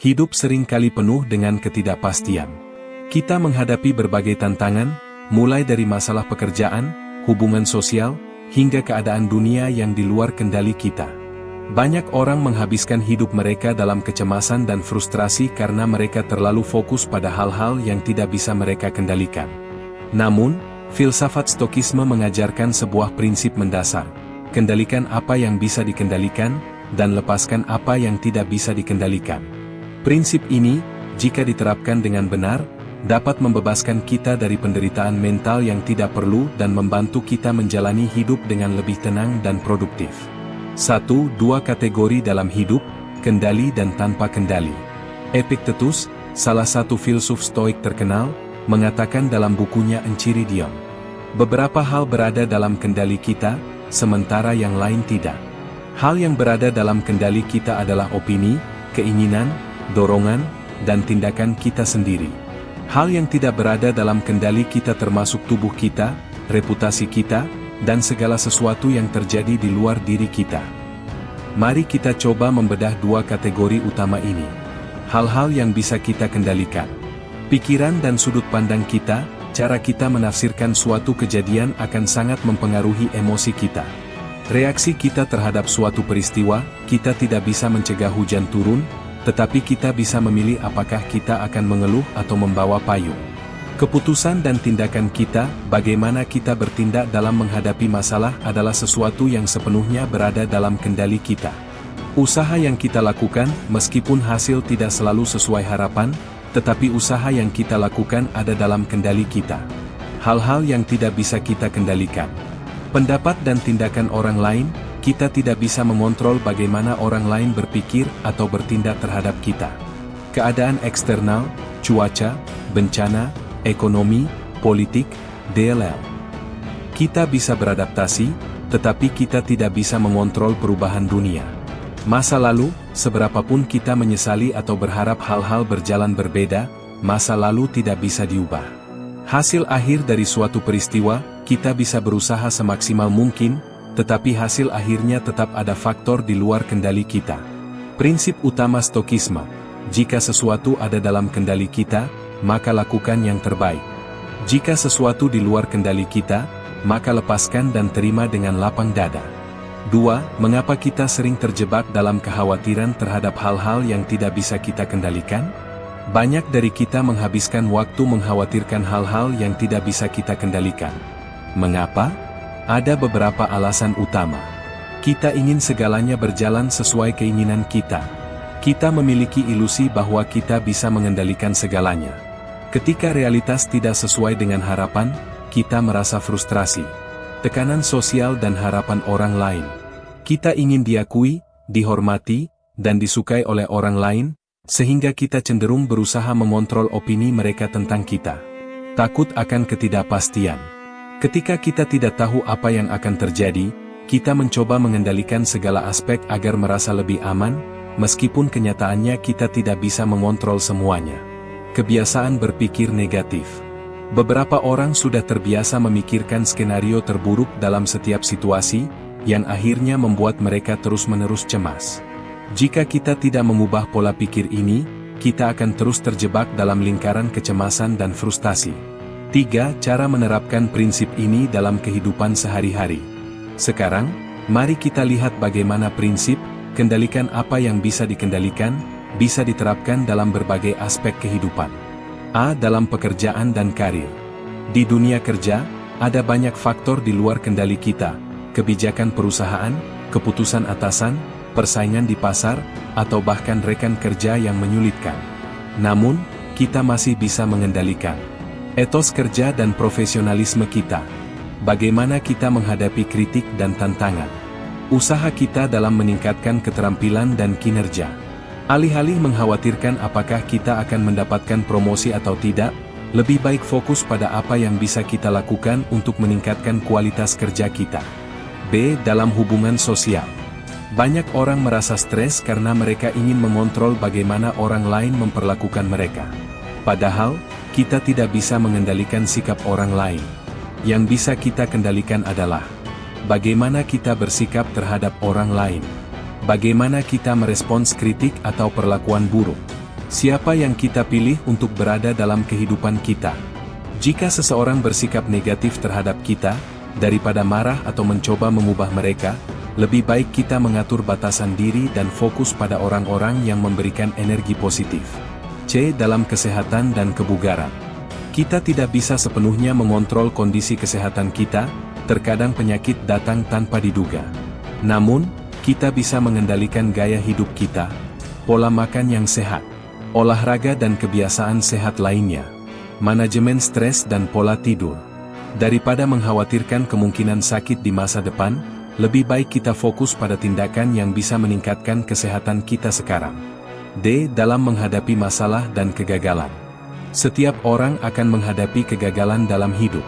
Hidup sering kali penuh dengan ketidakpastian. Kita menghadapi berbagai tantangan, mulai dari masalah pekerjaan, hubungan sosial, hingga keadaan dunia yang di luar kendali kita. Banyak orang menghabiskan hidup mereka dalam kecemasan dan frustrasi karena mereka terlalu fokus pada hal-hal yang tidak bisa mereka kendalikan. Namun, filsafat Stokisme mengajarkan sebuah prinsip mendasar: kendalikan apa yang bisa dikendalikan, dan lepaskan apa yang tidak bisa dikendalikan. Prinsip ini, jika diterapkan dengan benar, dapat membebaskan kita dari penderitaan mental yang tidak perlu dan membantu kita menjalani hidup dengan lebih tenang dan produktif. 1. Dua kategori dalam hidup, kendali dan tanpa kendali. Epictetus, salah satu filsuf Stoik terkenal, mengatakan dalam bukunya Enchiridion, beberapa hal berada dalam kendali kita, sementara yang lain tidak. Hal yang berada dalam kendali kita adalah opini, keinginan, dorongan, dan tindakan kita sendiri. Hal yang tidak berada dalam kendali kita termasuk tubuh kita, reputasi kita, dan segala sesuatu yang terjadi di luar diri kita. Mari kita coba membedah dua kategori utama ini. Hal-hal yang bisa kita kendalikan. Pikiran dan sudut pandang kita, cara kita menafsirkan suatu kejadian akan sangat mempengaruhi emosi kita. Reaksi kita terhadap suatu peristiwa, kita tidak bisa mencegah hujan turun, tetapi kita bisa memilih apakah kita akan mengeluh atau membawa payung. Keputusan dan tindakan kita, bagaimana kita bertindak dalam menghadapi masalah adalah sesuatu yang sepenuhnya berada dalam kendali kita. Usaha yang kita lakukan, meskipun hasil tidak selalu sesuai harapan, tetapi usaha yang kita lakukan ada dalam kendali kita. Hal-hal yang tidak bisa kita kendalikan. Pendapat dan tindakan orang lain, kita tidak bisa mengontrol bagaimana orang lain berpikir atau bertindak terhadap kita. Keadaan eksternal, cuaca, bencana, ekonomi, politik, dll. Kita bisa beradaptasi, tetapi kita tidak bisa mengontrol perubahan dunia. Masa lalu, seberapapun kita menyesali atau berharap hal-hal berjalan berbeda, masa lalu tidak bisa diubah. Hasil akhir dari suatu peristiwa, kita bisa berusaha semaksimal mungkin, tetapi hasil akhirnya tetap ada faktor di luar kendali kita. Prinsip utama Stokisme: jika sesuatu ada dalam kendali kita, maka lakukan yang terbaik. Jika sesuatu di luar kendali kita, maka lepaskan dan terima dengan lapang dada. 2. Mengapa kita sering terjebak dalam kekhawatiran terhadap hal-hal yang tidak bisa kita kendalikan? Banyak dari kita menghabiskan waktu mengkhawatirkan hal-hal yang tidak bisa kita kendalikan. Mengapa? Ada beberapa alasan utama. Kita ingin segalanya berjalan sesuai keinginan kita. Kita memiliki ilusi bahwa kita bisa mengendalikan segalanya. Ketika realitas tidak sesuai dengan harapan, kita merasa frustrasi. Tekanan sosial dan harapan orang lain. Kita ingin diakui, dihormati, dan disukai oleh orang lain, sehingga kita cenderung berusaha mengontrol opini mereka tentang kita. Takut akan ketidakpastian. Ketika kita tidak tahu apa yang akan terjadi, kita mencoba mengendalikan segala aspek agar merasa lebih aman, meskipun kenyataannya kita tidak bisa mengontrol semuanya. Kebiasaan berpikir negatif. Beberapa orang sudah terbiasa memikirkan skenario terburuk dalam setiap situasi, yang akhirnya membuat mereka terus-menerus cemas. Jika kita tidak mengubah pola pikir ini, kita akan terus terjebak dalam lingkaran kecemasan dan frustasi. 3. Cara menerapkan prinsip ini dalam kehidupan sehari-hari. Sekarang, mari kita lihat bagaimana prinsip, kendalikan apa yang bisa dikendalikan, bisa diterapkan dalam berbagai aspek kehidupan. A. Dalam pekerjaan dan karir. Di dunia kerja, ada banyak faktor di luar kendali kita, kebijakan perusahaan, keputusan atasan, persaingan di pasar, atau bahkan rekan kerja yang menyulitkan. Namun, kita masih bisa mengendalikan etos kerja dan profesionalisme kita. Bagaimana kita menghadapi kritik dan tantangan. Usaha kita dalam meningkatkan keterampilan dan kinerja. Alih-alih mengkhawatirkan apakah kita akan mendapatkan promosi atau tidak, lebih baik fokus pada apa yang bisa kita lakukan untuk meningkatkan kualitas kerja kita. B. Dalam hubungan sosial. Banyak orang merasa stres karena mereka ingin mengontrol bagaimana orang lain memperlakukan mereka. Padahal, kita tidak bisa mengendalikan sikap orang lain. Yang bisa kita kendalikan adalah bagaimana kita bersikap terhadap orang lain. Bagaimana kita merespons kritik atau perlakuan buruk. Siapa yang kita pilih untuk berada dalam kehidupan kita? Jika seseorang bersikap negatif terhadap kita, daripada marah atau mencoba mengubah mereka, lebih baik kita mengatur batasan diri dan fokus pada orang-orang yang memberikan energi positif. C. Dalam kesehatan dan kebugaran. Kita tidak bisa sepenuhnya mengontrol kondisi kesehatan kita, terkadang penyakit datang tanpa diduga. Namun, kita bisa mengendalikan gaya hidup kita, pola makan yang sehat, olahraga dan kebiasaan sehat lainnya, manajemen stres dan pola tidur. Daripada mengkhawatirkan kemungkinan sakit di masa depan, lebih baik kita fokus pada tindakan yang bisa meningkatkan kesehatan kita sekarang. D. Dalam menghadapi masalah dan kegagalan. Setiap orang akan menghadapi kegagalan dalam hidup.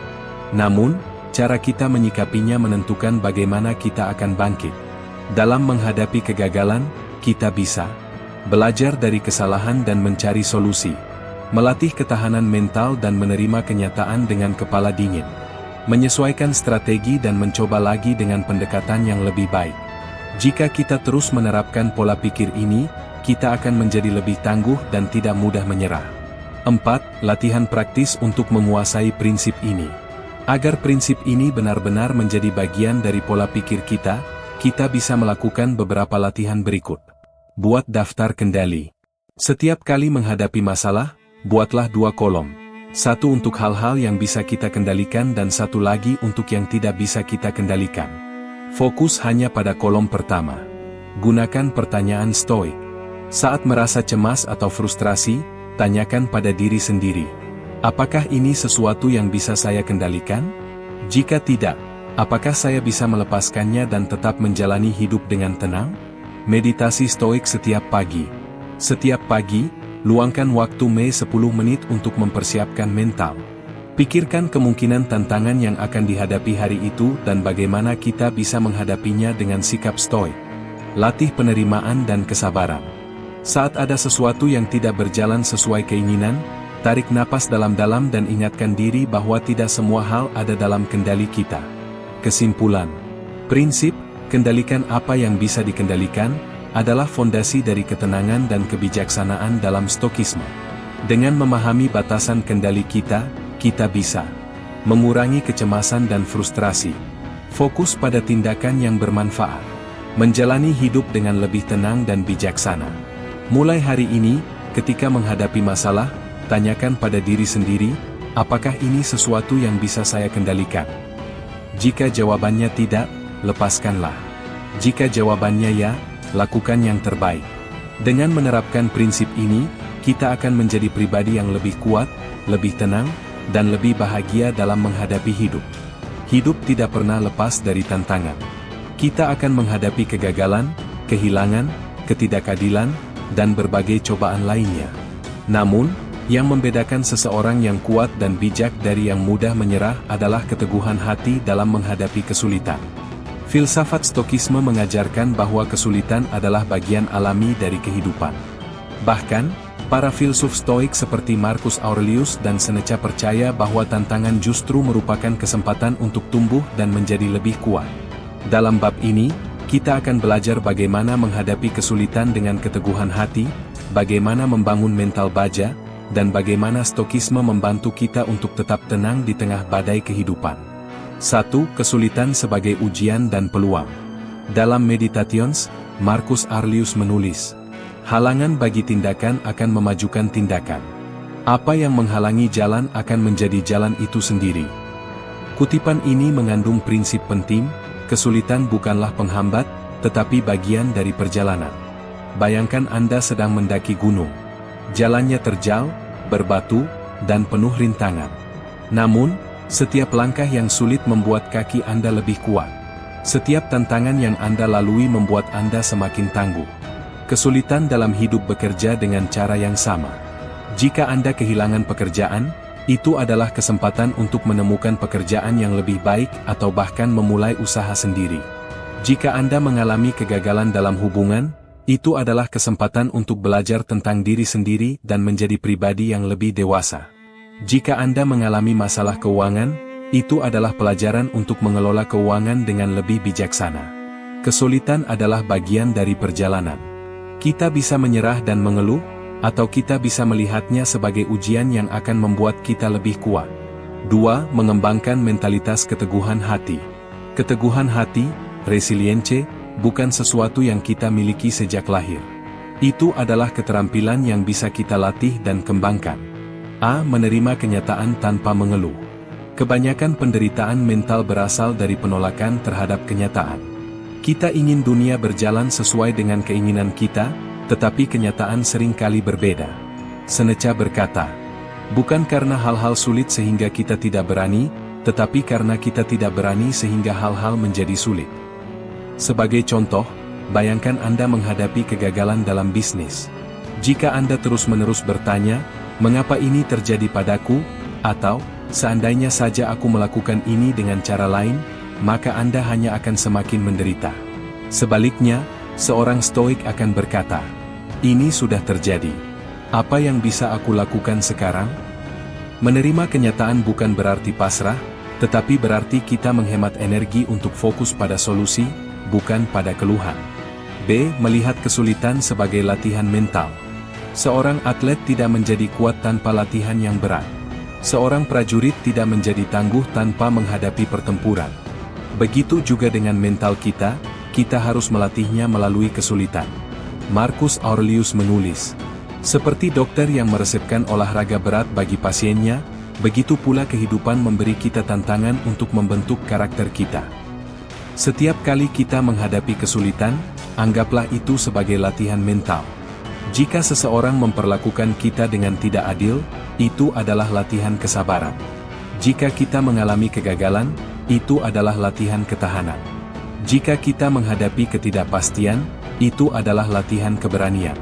Namun, cara kita menyikapinya menentukan bagaimana kita akan bangkit. Dalam menghadapi kegagalan, kita bisa belajar dari kesalahan dan mencari solusi, melatih ketahanan mental dan menerima kenyataan dengan kepala dingin, menyesuaikan strategi dan mencoba lagi dengan pendekatan yang lebih baik. Jika kita terus menerapkan pola pikir ini, kita akan menjadi lebih tangguh dan tidak mudah menyerah. 4. Latihan praktis untuk menguasai prinsip ini. Agar prinsip ini benar-benar menjadi bagian dari pola pikir kita bisa melakukan beberapa latihan berikut. Buat daftar kendali. Setiap kali menghadapi masalah, buatlah 2 kolom. 1 untuk hal-hal yang bisa kita kendalikan dan 1 lagi untuk yang tidak bisa kita kendalikan. Fokus hanya pada kolom pertama. Gunakan pertanyaan stoik. Saat merasa cemas atau frustrasi, tanyakan pada diri sendiri. Apakah ini sesuatu yang bisa saya kendalikan? Jika tidak, apakah saya bisa melepaskannya dan tetap menjalani hidup dengan tenang? Meditasi stoik setiap pagi. Setiap pagi, luangkan waktu 10 menit untuk mempersiapkan mental. Pikirkan kemungkinan tantangan yang akan dihadapi hari itu dan bagaimana kita bisa menghadapinya dengan sikap stoik. Latih penerimaan dan kesabaran. Saat ada sesuatu yang tidak berjalan sesuai keinginan, tarik napas dalam-dalam dan ingatkan diri bahwa tidak semua hal ada dalam kendali kita. Kesimpulan. Prinsip, kendalikan apa yang bisa dikendalikan, adalah fondasi dari ketenangan dan kebijaksanaan dalam stokisme. Dengan memahami batasan kendali kita bisa mengurangi kecemasan dan frustrasi, fokus pada tindakan yang bermanfaat, menjalani hidup dengan lebih tenang dan bijaksana. Mulai hari ini, ketika menghadapi masalah, tanyakan pada diri sendiri, apakah ini sesuatu yang bisa saya kendalikan? Jika jawabannya tidak, lepaskanlah. Jika jawabannya ya, lakukan yang terbaik. Dengan menerapkan prinsip ini, kita akan menjadi pribadi yang lebih kuat, lebih tenang, dan lebih bahagia dalam menghadapi hidup. Hidup tidak pernah lepas dari tantangan. Kita akan menghadapi kegagalan, kehilangan, ketidakadilan, dan berbagai cobaan lainnya. Namun, yang membedakan seseorang yang kuat dan bijak dari yang mudah menyerah adalah keteguhan hati dalam menghadapi kesulitan. Filsafat stokisme mengajarkan bahwa kesulitan adalah bagian alami dari kehidupan. Bahkan, para filsuf stoik seperti Marcus Aurelius dan Seneca percaya bahwa tantangan justru merupakan kesempatan untuk tumbuh dan menjadi lebih kuat. Dalam bab ini, kita akan belajar bagaimana menghadapi kesulitan dengan keteguhan hati, bagaimana membangun mental baja, dan bagaimana stokisme membantu kita untuk tetap tenang di tengah badai kehidupan. 1. Kesulitan sebagai ujian dan peluang. Dalam Meditations, Marcus Aurelius menulis, halangan bagi tindakan akan memajukan tindakan. Apa yang menghalangi jalan akan menjadi jalan itu sendiri. Kutipan ini mengandung prinsip penting, kesulitan bukanlah penghambat, tetapi bagian dari perjalanan. Bayangkan Anda sedang mendaki gunung. Jalannya terjal, berbatu, dan penuh rintangan. Namun, setiap langkah yang sulit membuat kaki Anda lebih kuat. Setiap tantangan yang Anda lalui membuat Anda semakin tangguh. Kesulitan dalam hidup bekerja dengan cara yang sama. Jika Anda kehilangan pekerjaan, itu adalah kesempatan untuk menemukan pekerjaan yang lebih baik atau bahkan memulai usaha sendiri. Jika Anda mengalami kegagalan dalam hubungan, itu adalah kesempatan untuk belajar tentang diri sendiri dan menjadi pribadi yang lebih dewasa. Jika Anda mengalami masalah keuangan, itu adalah pelajaran untuk mengelola keuangan dengan lebih bijaksana. Kesulitan adalah bagian dari perjalanan. Kita bisa menyerah dan mengeluh, atau kita bisa melihatnya sebagai ujian yang akan membuat kita lebih kuat. 2. Mengembangkan mentalitas keteguhan hati. Keteguhan hati, resilience, bukan sesuatu yang kita miliki sejak lahir. Itu adalah keterampilan yang bisa kita latih dan kembangkan. A. Menerima kenyataan tanpa mengeluh. Kebanyakan penderitaan mental berasal dari penolakan terhadap kenyataan. Kita ingin dunia berjalan sesuai dengan keinginan kita, tetapi kenyataan seringkali berbeda. Seneca berkata, bukan karena hal-hal sulit sehingga kita tidak berani, tetapi karena kita tidak berani sehingga hal-hal menjadi sulit. Sebagai contoh, bayangkan Anda menghadapi kegagalan dalam bisnis. Jika Anda terus-menerus bertanya, mengapa ini terjadi padaku? Atau, seandainya saja aku melakukan ini dengan cara lain, maka Anda hanya akan semakin menderita. Sebaliknya, seorang stoik akan berkata, ini sudah terjadi. Apa yang bisa aku lakukan sekarang? Menerima kenyataan bukan berarti pasrah, tetapi berarti kita menghemat energi untuk fokus pada solusi, bukan pada keluhan. B. Melihat kesulitan sebagai latihan mental. Seorang atlet tidak menjadi kuat tanpa latihan yang berat. Seorang prajurit tidak menjadi tangguh tanpa menghadapi pertempuran. Begitu juga dengan mental kita harus melatihnya melalui kesulitan. Marcus Aurelius menulis, seperti dokter yang meresepkan olahraga berat bagi pasiennya, begitu pula kehidupan memberi kita tantangan untuk membentuk karakter kita. Setiap kali kita menghadapi kesulitan, anggaplah itu sebagai latihan mental. Jika seseorang memperlakukan kita dengan tidak adil, itu adalah latihan kesabaran. Jika kita mengalami kegagalan, itu adalah latihan ketahanan. Jika kita menghadapi ketidakpastian, itu adalah latihan keberanian.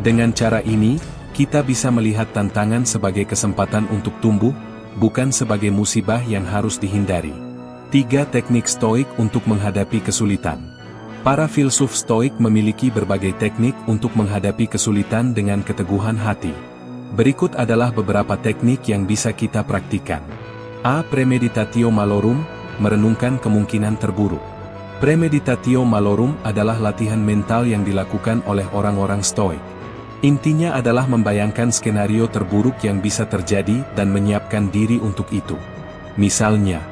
Dengan cara ini, kita bisa melihat tantangan sebagai kesempatan untuk tumbuh, bukan sebagai musibah yang harus dihindari. 3. Teknik stoik untuk menghadapi kesulitan. Para filsuf stoik memiliki berbagai teknik untuk menghadapi kesulitan dengan keteguhan hati. Berikut adalah beberapa teknik yang bisa kita praktikkan. A. Premeditatio malorum, merenungkan kemungkinan terburuk. Premeditatio malorum adalah latihan mental yang dilakukan oleh orang-orang stoik. Intinya adalah membayangkan skenario terburuk yang bisa terjadi dan menyiapkan diri untuk itu. Misalnya,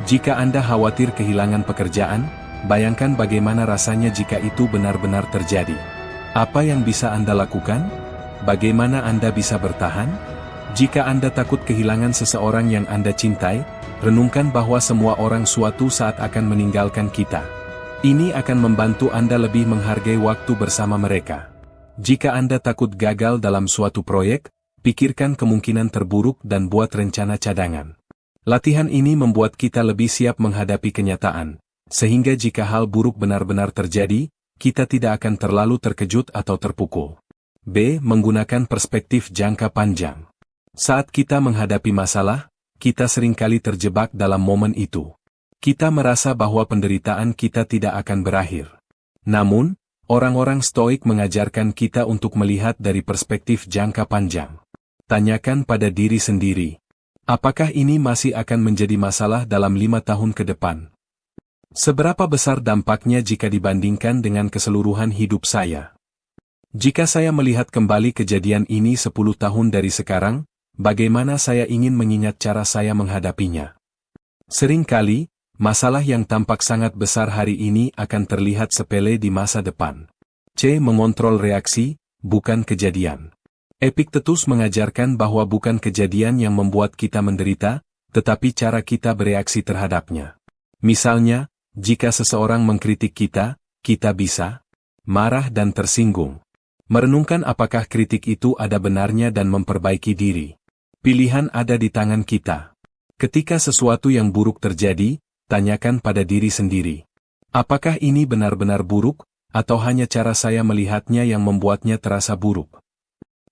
jika Anda khawatir kehilangan pekerjaan, bayangkan bagaimana rasanya jika itu benar-benar terjadi. Apa yang bisa Anda lakukan? Bagaimana Anda bisa bertahan? Jika Anda takut kehilangan seseorang yang Anda cintai, renungkan bahwa semua orang suatu saat akan meninggalkan kita. Ini akan membantu Anda lebih menghargai waktu bersama mereka. Jika Anda takut gagal dalam suatu proyek, pikirkan kemungkinan terburuk dan buat rencana cadangan. Latihan ini membuat kita lebih siap menghadapi kenyataan, sehingga jika hal buruk benar-benar terjadi, kita tidak akan terlalu terkejut atau terpukul. B. Menggunakan perspektif jangka panjang. Saat kita menghadapi masalah, kita seringkali terjebak dalam momen itu. Kita merasa bahwa penderitaan kita tidak akan berakhir. Namun, orang-orang stoik mengajarkan kita untuk melihat dari perspektif jangka panjang. Tanyakan pada diri sendiri, apakah ini masih akan menjadi masalah dalam 5 tahun ke depan? Seberapa besar dampaknya jika dibandingkan dengan keseluruhan hidup saya? Jika saya melihat kembali kejadian ini 10 tahun dari sekarang, bagaimana saya ingin mengingat cara saya menghadapinya? Seringkali, masalah yang tampak sangat besar hari ini akan terlihat sepele di masa depan. C. Mengontrol reaksi, bukan kejadian. Epictetus mengajarkan bahwa bukan kejadian yang membuat kita menderita, tetapi cara kita bereaksi terhadapnya. Misalnya, jika seseorang mengkritik kita, kita bisa marah dan tersinggung. Merenungkan apakah kritik itu ada benarnya dan memperbaiki diri. Pilihan ada di tangan kita. Ketika sesuatu yang buruk terjadi, tanyakan pada diri sendiri. Apakah ini benar-benar buruk, atau hanya cara saya melihatnya yang membuatnya terasa buruk?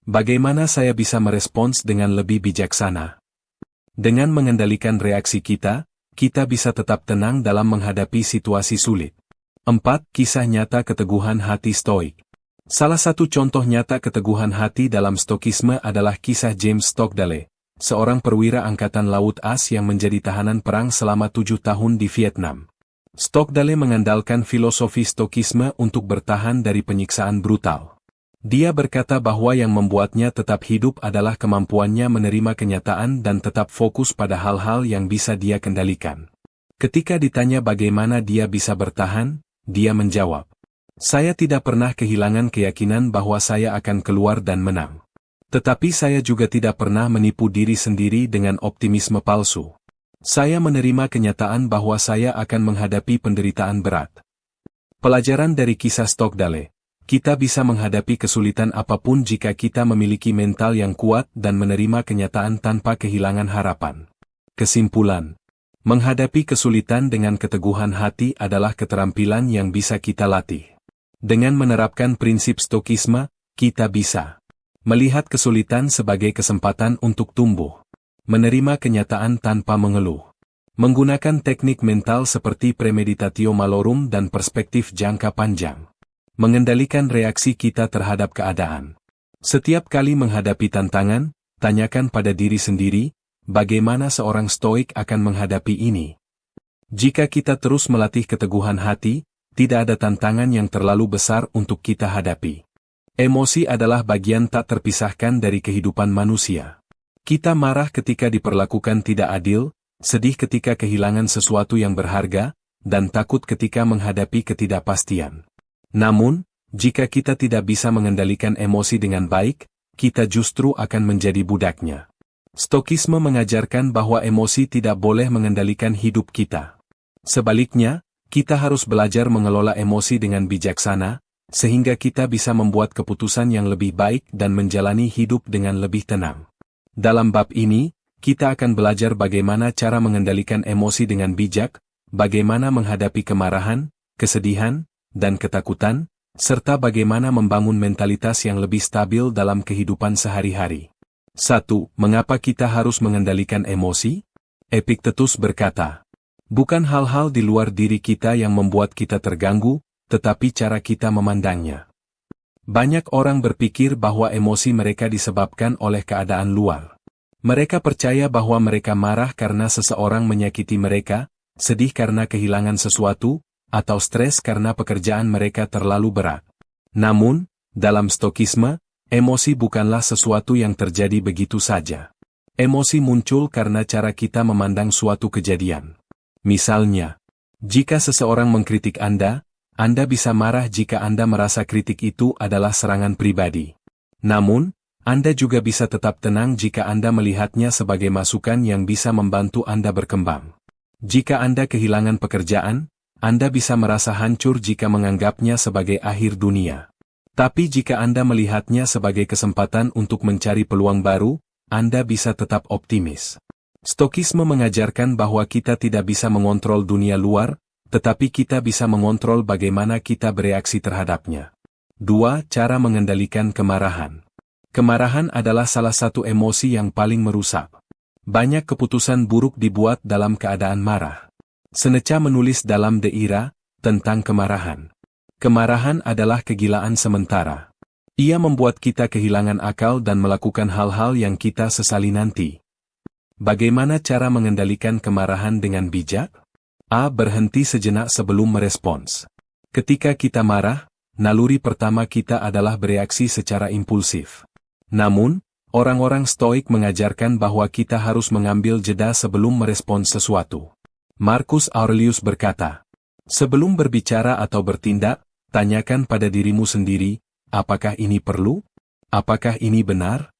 Bagaimana saya bisa merespons dengan lebih bijaksana? Dengan mengendalikan reaksi kita bisa tetap tenang dalam menghadapi situasi sulit. 4. Kisah nyata keteguhan hati stoik. Salah satu contoh nyata keteguhan hati dalam stokisme adalah kisah James Stockdale, seorang perwira angkatan laut AS yang menjadi tahanan perang selama 7 tahun di Vietnam. Stockdale mengandalkan filosofi stokisme untuk bertahan dari penyiksaan brutal. Dia berkata bahwa yang membuatnya tetap hidup adalah kemampuannya menerima kenyataan dan tetap fokus pada hal-hal yang bisa dia kendalikan. Ketika ditanya bagaimana dia bisa bertahan, dia menjawab, "Saya tidak pernah kehilangan keyakinan bahwa saya akan keluar dan menang. Tetapi saya juga tidak pernah menipu diri sendiri dengan optimisme palsu. Saya menerima kenyataan bahwa saya akan menghadapi penderitaan berat." Pelajaran dari kisah Stockdale. Kita bisa menghadapi kesulitan apapun jika kita memiliki mental yang kuat dan menerima kenyataan tanpa kehilangan harapan. Kesimpulan. Menghadapi kesulitan dengan keteguhan hati adalah keterampilan yang bisa kita latih. Dengan menerapkan prinsip stokisme, kita bisa melihat kesulitan sebagai kesempatan untuk tumbuh, menerima kenyataan tanpa mengeluh, menggunakan teknik mental seperti premeditatio malorum dan perspektif jangka panjang, mengendalikan reaksi kita terhadap keadaan. Setiap kali menghadapi tantangan, tanyakan pada diri sendiri, bagaimana seorang stoik akan menghadapi ini? Jika kita terus melatih keteguhan hati, tidak ada tantangan yang terlalu besar untuk kita hadapi. Emosi adalah bagian tak terpisahkan dari kehidupan manusia. Kita marah ketika diperlakukan tidak adil, sedih ketika kehilangan sesuatu yang berharga, dan takut ketika menghadapi ketidakpastian. Namun, jika kita tidak bisa mengendalikan emosi dengan baik, kita justru akan menjadi budaknya. Stokisme mengajarkan bahwa emosi tidak boleh mengendalikan hidup kita. Sebaliknya, kita harus belajar mengelola emosi dengan bijaksana, sehingga kita bisa membuat keputusan yang lebih baik dan menjalani hidup dengan lebih tenang. Dalam bab ini, kita akan belajar bagaimana cara mengendalikan emosi dengan bijak, bagaimana menghadapi kemarahan, kesedihan, dan ketakutan, serta bagaimana membangun mentalitas yang lebih stabil dalam kehidupan sehari-hari. 1. Mengapa kita harus mengendalikan emosi? Epictetus berkata, "Bukan hal-hal di luar diri kita yang membuat kita terganggu, tetapi cara kita memandangnya." Banyak orang berpikir bahwa emosi mereka disebabkan oleh keadaan luar. Mereka percaya bahwa mereka marah karena seseorang menyakiti mereka, sedih karena kehilangan sesuatu, atau stres karena pekerjaan mereka terlalu berat. Namun, dalam stokisme, emosi bukanlah sesuatu yang terjadi begitu saja. Emosi muncul karena cara kita memandang suatu kejadian. Misalnya, jika seseorang mengkritik Anda bisa marah jika Anda merasa kritik itu adalah serangan pribadi. Namun, Anda juga bisa tetap tenang jika Anda melihatnya sebagai masukan yang bisa membantu Anda berkembang. Jika Anda kehilangan pekerjaan, Anda bisa merasa hancur jika menganggapnya sebagai akhir dunia. Tapi jika Anda melihatnya sebagai kesempatan untuk mencari peluang baru, Anda bisa tetap optimis. Stokisme mengajarkan bahwa kita tidak bisa mengontrol dunia luar, tetapi kita bisa mengontrol bagaimana kita bereaksi terhadapnya. 2. Cara mengendalikan kemarahan. Kemarahan adalah salah satu emosi yang paling merusak. Banyak keputusan buruk dibuat dalam keadaan marah. Seneca menulis dalam The Ira, tentang kemarahan. Kemarahan adalah kegilaan sementara. Ia membuat kita kehilangan akal dan melakukan hal-hal yang kita sesali nanti. Bagaimana cara mengendalikan kemarahan dengan bijak? A. Berhenti sejenak sebelum merespons. Ketika kita marah, naluri pertama kita adalah bereaksi secara impulsif. Namun, orang-orang stoik mengajarkan bahwa kita harus mengambil jeda sebelum merespons sesuatu. Marcus Aurelius berkata, "Sebelum berbicara atau bertindak, tanyakan pada dirimu sendiri, apakah ini perlu? Apakah ini benar?"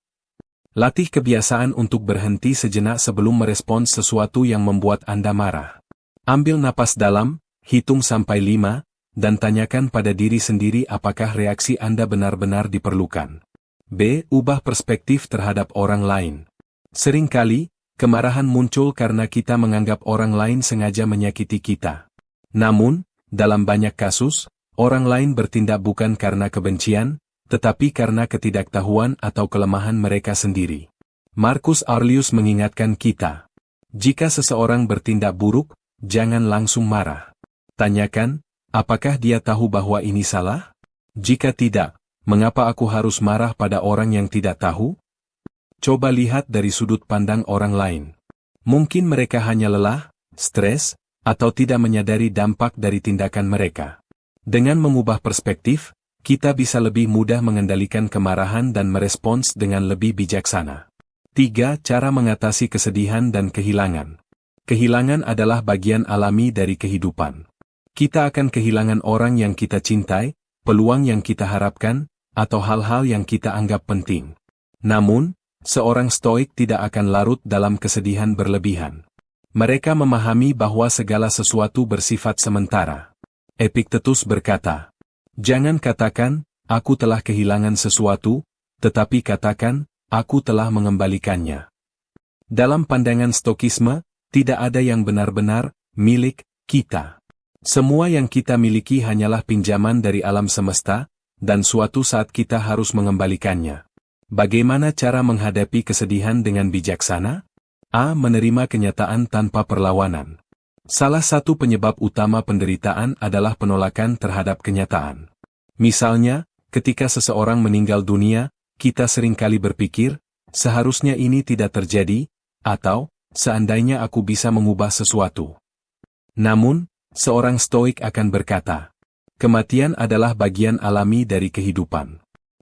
Latih kebiasaan untuk berhenti sejenak sebelum merespons sesuatu yang membuat Anda marah. Ambil napas dalam, hitung sampai 5, dan tanyakan pada diri sendiri apakah reaksi Anda benar-benar diperlukan. B. Ubah perspektif terhadap orang lain. Seringkali, kemarahan muncul karena kita menganggap orang lain sengaja menyakiti kita. Namun, dalam banyak kasus, orang lain bertindak bukan karena kebencian, tetapi karena ketidaktahuan atau kelemahan mereka sendiri. Marcus Aurelius mengingatkan kita, jika seseorang bertindak buruk, jangan langsung marah. Tanyakan, apakah dia tahu bahwa ini salah? Jika tidak, mengapa aku harus marah pada orang yang tidak tahu? Coba lihat dari sudut pandang orang lain. Mungkin mereka hanya lelah, stres, atau tidak menyadari dampak dari tindakan mereka. Dengan mengubah perspektif, kita bisa lebih mudah mengendalikan kemarahan dan merespons dengan lebih bijaksana. 3. Cara mengatasi kesedihan dan kehilangan. Kehilangan adalah bagian alami dari kehidupan. Kita akan kehilangan orang yang kita cintai, peluang yang kita harapkan, atau hal-hal yang kita anggap penting. Namun, seorang stoik tidak akan larut dalam kesedihan berlebihan. Mereka memahami bahwa segala sesuatu bersifat sementara. Epictetus berkata, "Jangan katakan, aku telah kehilangan sesuatu, tetapi katakan, aku telah mengembalikannya." Dalam pandangan Stokisme, tidak ada yang benar-benar milik kita. Semua yang kita miliki hanyalah pinjaman dari alam semesta, dan suatu saat kita harus mengembalikannya. Bagaimana cara menghadapi kesedihan dengan bijaksana? A. Menerima kenyataan tanpa perlawanan. Salah satu penyebab utama penderitaan adalah penolakan terhadap kenyataan. Misalnya, ketika seseorang meninggal dunia, kita seringkali berpikir, seharusnya ini tidak terjadi, atau, seandainya aku bisa mengubah sesuatu. Namun, seorang stoik akan berkata, kematian adalah bagian alami dari kehidupan.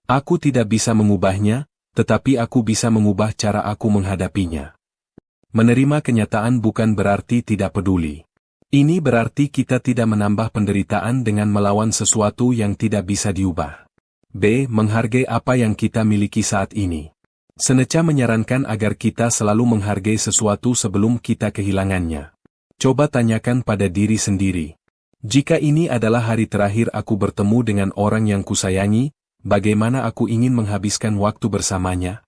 Aku tidak bisa mengubahnya, tetapi aku bisa mengubah cara aku menghadapinya. Menerima kenyataan bukan berarti tidak peduli. Ini berarti kita tidak menambah penderitaan dengan melawan sesuatu yang tidak bisa diubah. B. Menghargai apa yang kita miliki saat ini. Seneca menyarankan agar kita selalu menghargai sesuatu sebelum kita kehilangannya. Coba tanyakan pada diri sendiri. Jika ini adalah hari terakhir aku bertemu dengan orang yang kusayangi, bagaimana aku ingin menghabiskan waktu bersamanya?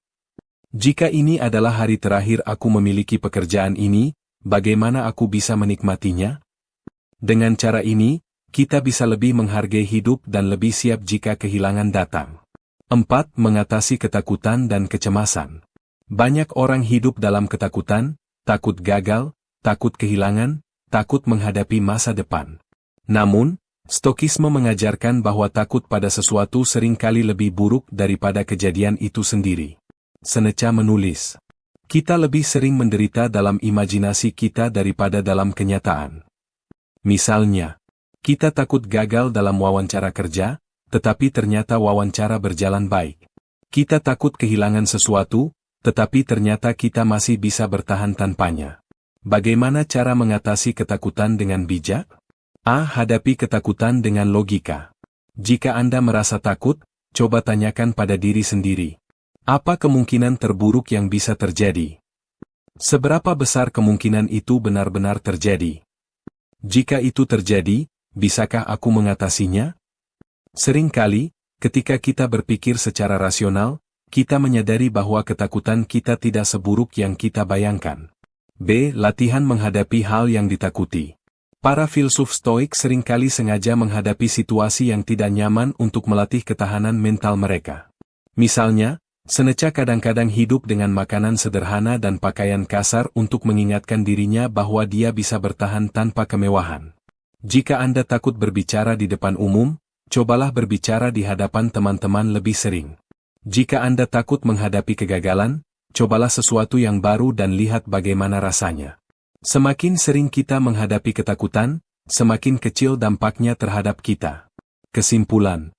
Jika ini adalah hari terakhir aku memiliki pekerjaan ini, bagaimana aku bisa menikmatinya? Dengan cara ini, kita bisa lebih menghargai hidup dan lebih siap jika kehilangan datang. 4. Mengatasi ketakutan dan kecemasan. Banyak orang hidup dalam ketakutan, takut gagal, takut kehilangan, takut menghadapi masa depan. Namun, Stokisme mengajarkan bahwa takut pada sesuatu seringkali lebih buruk daripada kejadian itu sendiri. Seneca menulis, kita lebih sering menderita dalam imajinasi kita daripada dalam kenyataan. Misalnya, kita takut gagal dalam wawancara kerja, tetapi ternyata wawancara berjalan baik. Kita takut kehilangan sesuatu, tetapi ternyata kita masih bisa bertahan tanpanya. Bagaimana cara mengatasi ketakutan dengan bijak? A. Hadapi ketakutan dengan logika. Jika Anda merasa takut, coba tanyakan pada diri sendiri. Apa kemungkinan terburuk yang bisa terjadi? Seberapa besar kemungkinan itu benar-benar terjadi? Jika itu terjadi, bisakah aku mengatasinya? Seringkali, ketika kita berpikir secara rasional, kita menyadari bahwa ketakutan kita tidak seburuk yang kita bayangkan. B. Latihan menghadapi hal yang ditakuti. Para filsuf stoik seringkali sengaja menghadapi situasi yang tidak nyaman untuk melatih ketahanan mental mereka. Misalnya, Seneca kadang-kadang hidup dengan makanan sederhana dan pakaian kasar untuk mengingatkan dirinya bahwa dia bisa bertahan tanpa kemewahan. Jika Anda takut berbicara di depan umum, cobalah berbicara di hadapan teman-teman lebih sering. Jika Anda takut menghadapi kegagalan, cobalah sesuatu yang baru dan lihat bagaimana rasanya. Semakin sering kita menghadapi ketakutan, semakin kecil dampaknya terhadap kita. Kesimpulan,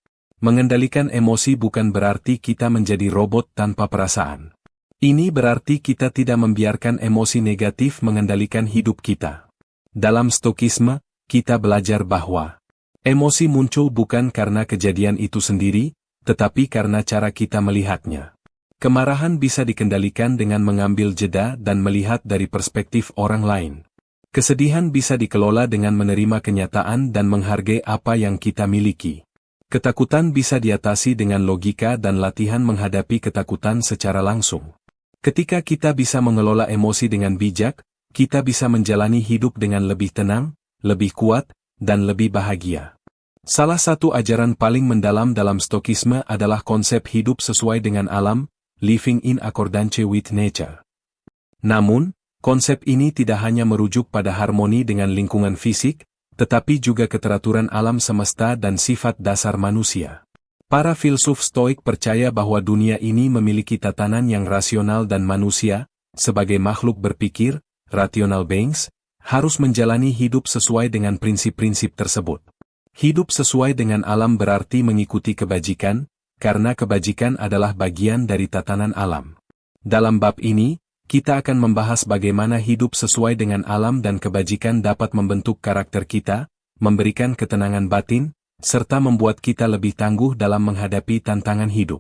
mengendalikan emosi bukan berarti kita menjadi robot tanpa perasaan. Ini berarti kita tidak membiarkan emosi negatif mengendalikan hidup kita. Dalam Stokisme, kita belajar bahwa emosi muncul bukan karena kejadian itu sendiri, tetapi karena cara kita melihatnya. Kemarahan bisa dikendalikan dengan mengambil jeda dan melihat dari perspektif orang lain. Kesedihan bisa dikelola dengan menerima kenyataan dan menghargai apa yang kita miliki. Ketakutan bisa diatasi dengan logika dan latihan menghadapi ketakutan secara langsung. Ketika kita bisa mengelola emosi dengan bijak, kita bisa menjalani hidup dengan lebih tenang, lebih kuat, dan lebih bahagia. Salah satu ajaran paling mendalam dalam Stokisme adalah konsep hidup sesuai dengan alam, living in accordance with nature. Namun, konsep ini tidak hanya merujuk pada harmoni dengan lingkungan fisik, tetapi juga keteraturan alam semesta dan sifat dasar manusia. Para filsuf stoik percaya bahwa dunia ini memiliki tatanan yang rasional dan manusia, sebagai makhluk berpikir, rational beings, harus menjalani hidup sesuai dengan prinsip-prinsip tersebut. Hidup sesuai dengan alam berarti mengikuti kebajikan, karena kebajikan adalah bagian dari tatanan alam. Dalam bab ini, kita akan membahas bagaimana hidup sesuai dengan alam dan kebajikan dapat membentuk karakter kita, memberikan ketenangan batin, serta membuat kita lebih tangguh dalam menghadapi tantangan hidup.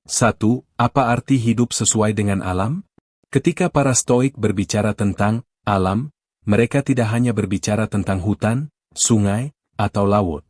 1. Apa arti hidup sesuai dengan alam? Ketika para Stoik berbicara tentang alam, mereka tidak hanya berbicara tentang hutan, sungai, atau laut.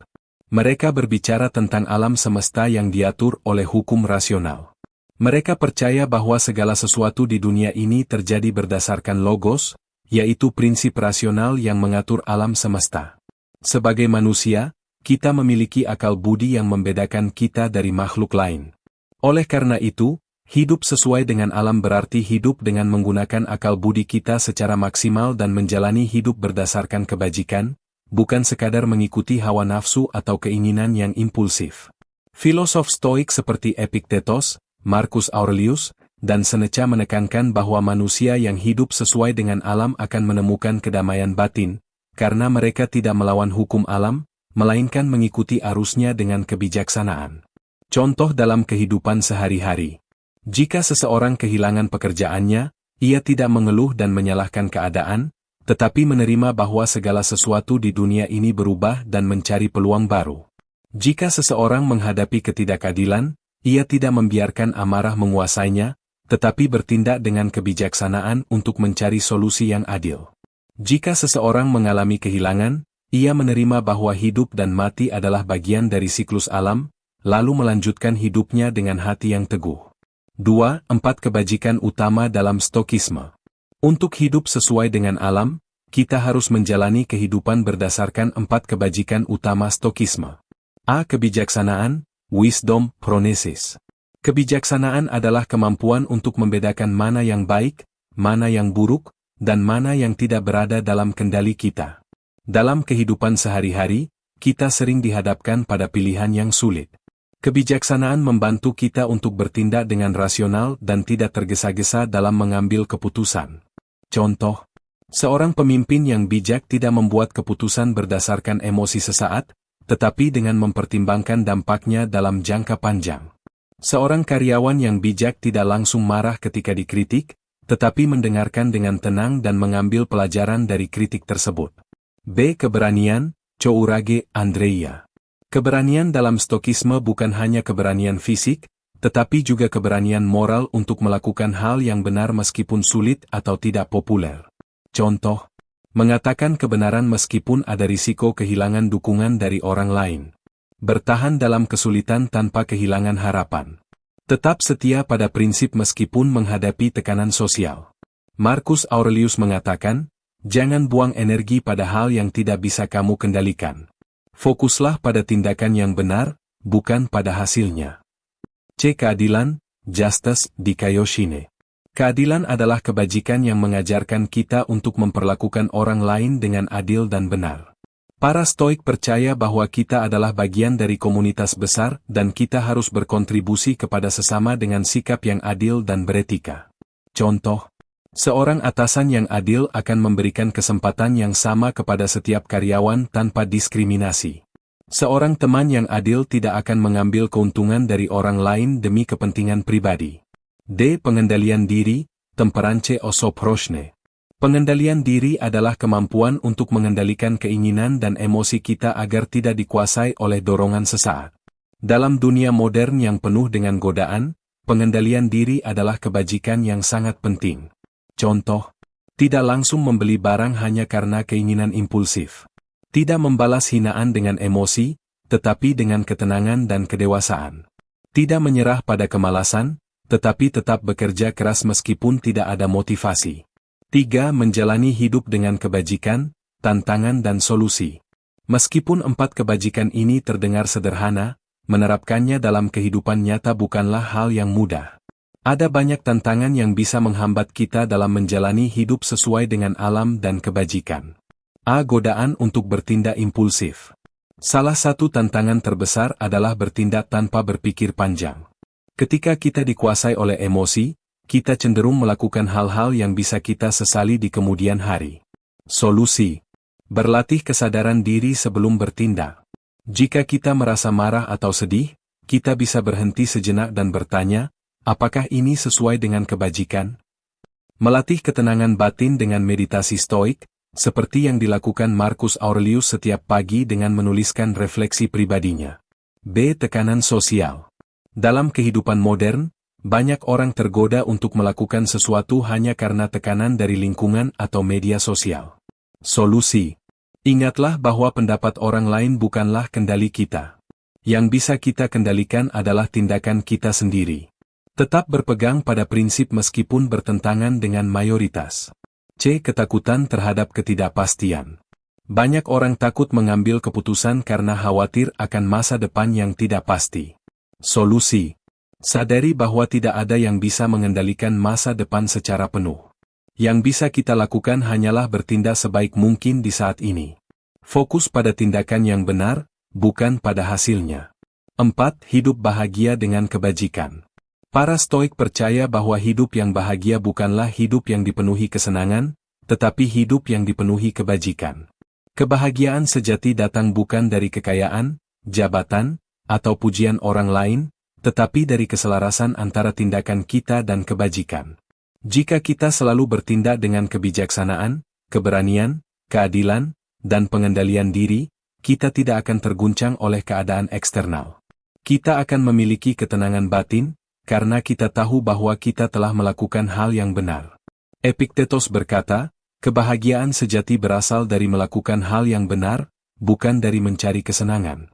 Mereka berbicara tentang alam semesta yang diatur oleh hukum rasional. Mereka percaya bahwa segala sesuatu di dunia ini terjadi berdasarkan logos, yaitu prinsip rasional yang mengatur alam semesta. Sebagai manusia, kita memiliki akal budi yang membedakan kita dari makhluk lain. Oleh karena itu, hidup sesuai dengan alam berarti hidup dengan menggunakan akal budi kita secara maksimal dan menjalani hidup berdasarkan kebajikan, bukan sekadar mengikuti hawa nafsu atau keinginan yang impulsif. Filosof Stoik seperti Epictetus, Marcus Aurelius, dan Seneca menekankan bahwa manusia yang hidup sesuai dengan alam akan menemukan kedamaian batin, karena mereka tidak melawan hukum alam, melainkan mengikuti arusnya dengan kebijaksanaan. Contoh dalam kehidupan sehari-hari. Jika seseorang kehilangan pekerjaannya, ia tidak mengeluh dan menyalahkan keadaan, tetapi menerima bahwa segala sesuatu di dunia ini berubah dan mencari peluang baru. Jika seseorang menghadapi ketidakadilan, ia tidak membiarkan amarah menguasainya, tetapi bertindak dengan kebijaksanaan untuk mencari solusi yang adil. Jika seseorang mengalami kehilangan, ia menerima bahwa hidup dan mati adalah bagian dari siklus alam, lalu melanjutkan hidupnya dengan hati yang teguh. 2. 4 kebajikan utama dalam Stokisme. Untuk hidup sesuai dengan alam, kita harus menjalani kehidupan berdasarkan 4 kebajikan utama Stokisme. A. Kebijaksanaan, wisdom, phronesis. Kebijaksanaan adalah kemampuan untuk membedakan mana yang baik, mana yang buruk, dan mana yang tidak berada dalam kendali kita. Dalam kehidupan sehari-hari, kita sering dihadapkan pada pilihan yang sulit. Kebijaksanaan membantu kita untuk bertindak dengan rasional dan tidak tergesa-gesa dalam mengambil keputusan. Contoh, seorang pemimpin yang bijak tidak membuat keputusan berdasarkan emosi sesaat, tetapi dengan mempertimbangkan dampaknya dalam jangka panjang. Seorang karyawan yang bijak tidak langsung marah ketika dikritik, tetapi mendengarkan dengan tenang dan mengambil pelajaran dari kritik tersebut. B. Keberanian, Chourage, Andreia. Keberanian dalam Stokisme bukan hanya keberanian fisik, tetapi juga keberanian moral untuk melakukan hal yang benar meskipun sulit atau tidak populer. Contoh, mengatakan kebenaran meskipun ada risiko kehilangan dukungan dari orang lain. Bertahan dalam kesulitan tanpa kehilangan harapan. Tetap setia pada prinsip meskipun menghadapi tekanan sosial. Marcus Aurelius mengatakan, jangan buang energi pada hal yang tidak bisa kamu kendalikan. Fokuslah pada tindakan yang benar, bukan pada hasilnya. C. Keadilan, justice, dikaioshine. Keadilan adalah kebajikan yang mengajarkan kita untuk memperlakukan orang lain dengan adil dan benar. Para Stoik percaya bahwa kita adalah bagian dari komunitas besar dan kita harus berkontribusi kepada sesama dengan sikap yang adil dan beretika. Contoh, seorang atasan yang adil akan memberikan kesempatan yang sama kepada setiap karyawan tanpa diskriminasi. Seorang teman yang adil tidak akan mengambil keuntungan dari orang lain demi kepentingan pribadi. D. Pengendalian diri, temperance o soproshne. Pengendalian diri adalah kemampuan untuk mengendalikan keinginan dan emosi kita agar tidak dikuasai oleh dorongan sesaat. Dalam dunia modern yang penuh dengan godaan, pengendalian diri adalah kebajikan yang sangat penting. Contoh, tidak langsung membeli barang hanya karena keinginan impulsif. Tidak membalas hinaan dengan emosi, tetapi dengan ketenangan dan kedewasaan. Tidak menyerah pada kemalasan, tetapi tetap bekerja keras meskipun tidak ada motivasi. 3. Menjalani hidup dengan kebajikan, tantangan dan solusi. Meskipun 4 kebajikan ini terdengar sederhana, menerapkannya dalam kehidupan nyata bukanlah hal yang mudah. Ada banyak tantangan yang bisa menghambat kita dalam menjalani hidup sesuai dengan alam dan kebajikan. A. Godaan untuk bertindak impulsif. Salah satu tantangan terbesar adalah bertindak tanpa berpikir panjang. Ketika kita dikuasai oleh emosi, kita cenderung melakukan hal-hal yang bisa kita sesali di kemudian hari. Solusi: berlatih kesadaran diri sebelum bertindak. Jika kita merasa marah atau sedih, kita bisa berhenti sejenak dan bertanya, apakah ini sesuai dengan kebajikan? Melatih ketenangan batin dengan meditasi stoik, seperti yang dilakukan Marcus Aurelius setiap pagi dengan menuliskan refleksi pribadinya. B. Tekanan sosial. Dalam kehidupan modern, banyak orang tergoda untuk melakukan sesuatu hanya karena tekanan dari lingkungan atau media sosial. Solusi. Ingatlah bahwa pendapat orang lain bukanlah kendali kita. Yang bisa kita kendalikan adalah tindakan kita sendiri. Tetap berpegang pada prinsip meskipun bertentangan dengan mayoritas. C. Ketakutan terhadap ketidakpastian. Banyak orang takut mengambil keputusan karena khawatir akan masa depan yang tidak pasti. Solusi. Sadari bahwa tidak ada yang bisa mengendalikan masa depan secara penuh. Yang bisa kita lakukan hanyalah bertindak sebaik mungkin di saat ini. Fokus pada tindakan yang benar, bukan pada hasilnya. 4. Hidup bahagia dengan kebajikan. Para Stoik percaya bahwa hidup yang bahagia bukanlah hidup yang dipenuhi kesenangan, tetapi hidup yang dipenuhi kebajikan. Kebahagiaan sejati datang bukan dari kekayaan, jabatan, atau pujian orang lain, tetapi dari keselarasan antara tindakan kita dan kebajikan. Jika kita selalu bertindak dengan kebijaksanaan, keberanian, keadilan, dan pengendalian diri, kita tidak akan terguncang oleh keadaan eksternal. Kita akan memiliki ketenangan batin, karena kita tahu bahwa kita telah melakukan hal yang benar. Epiktetos berkata, kebahagiaan sejati berasal dari melakukan hal yang benar, bukan dari mencari kesenangan.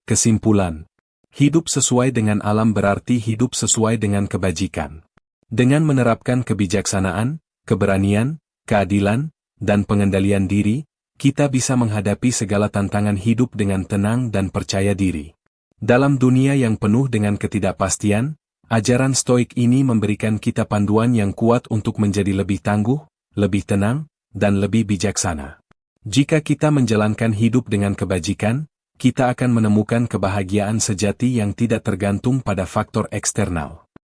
Kesimpulan. Hidup sesuai dengan alam berarti hidup sesuai dengan kebajikan. Dengan menerapkan kebijaksanaan, keberanian, keadilan, dan pengendalian diri, kita bisa menghadapi segala tantangan hidup dengan tenang dan percaya diri. Dalam dunia yang penuh dengan ketidakpastian, ajaran Stoik ini memberikan kita panduan yang kuat untuk menjadi lebih tangguh, lebih tenang, dan lebih bijaksana. Jika kita menjalankan hidup dengan kebajikan, kita akan menemukan kebahagiaan sejati yang tidak tergantung pada faktor eksternal.